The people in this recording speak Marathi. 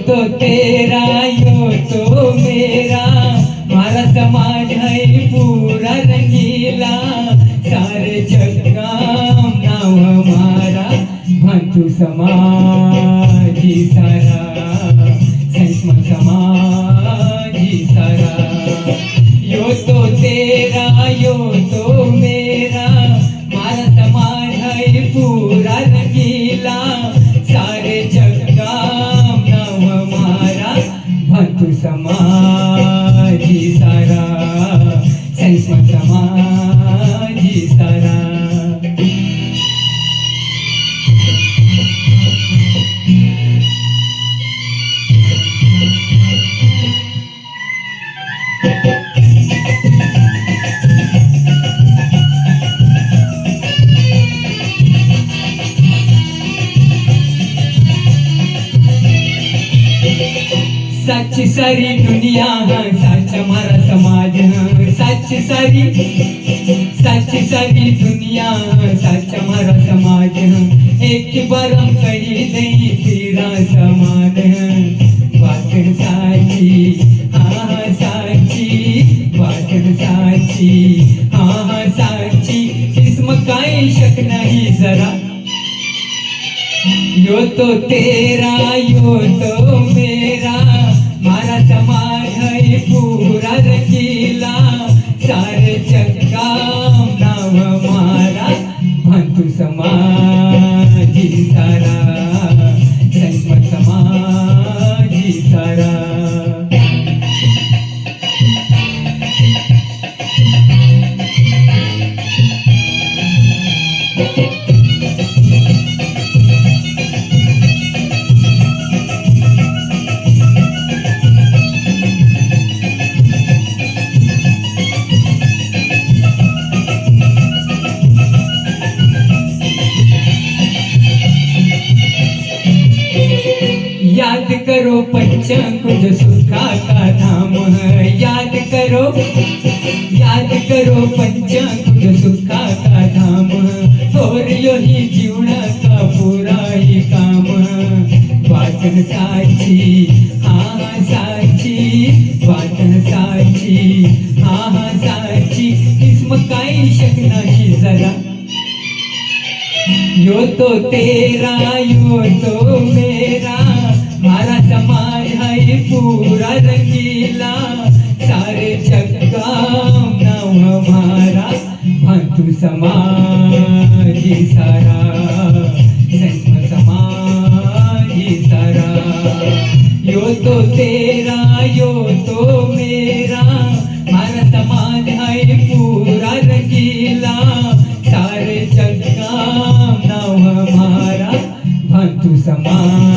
तो तेरा यो तो मेरा, मारा समाज है पूरा रंगीला, सारे जग का नाव हमारा, भांतु समाज ही सारा, संस्मरण समाज ही सारा। यो तो तेरा यो तो मेरा, मारा समाज है पूरा रंगीला, सारे जग का नाम हमारा, भांतु समाज ही सारा, संस्मरण समाज ही सारा। साची सारी दुनिया साच हमारा समाज, साची सारी दुनिया साच हमारा समाज, एक बार हम कही नहीं तेरा समान, बात साची हाँ साची, बात साची हाँ साची, इसमें काई शक नहीं जरा। यो तो तेरा यो तो मेरा, मारा समाज है पूरा रंगीला, सारे जग का नाम हमारा, भांतु समाज ही सारा, संस्मरण समाज ही सारा। याद करो पंचकुंज सुखा का धाम है, याद करो पंचकुंज सुखा का धाम, और यही जीवना का पूरा ही काम, बात साची हाँ साची, बात साची हाँ साची, इसमें काई शक नहीं जरा। यो तो तेरा यो तो मेरा, मारा समाज है पूरा रंगीला, सारे जग का नाम हमारा, भांतु समाज ही सारा, संस्मरण समाज ही सारा। यो तो तेरा यो तो मेरा, मारा समाज है पूरा रंगीला, सारे जग का नाम हमारा, भांतु समाज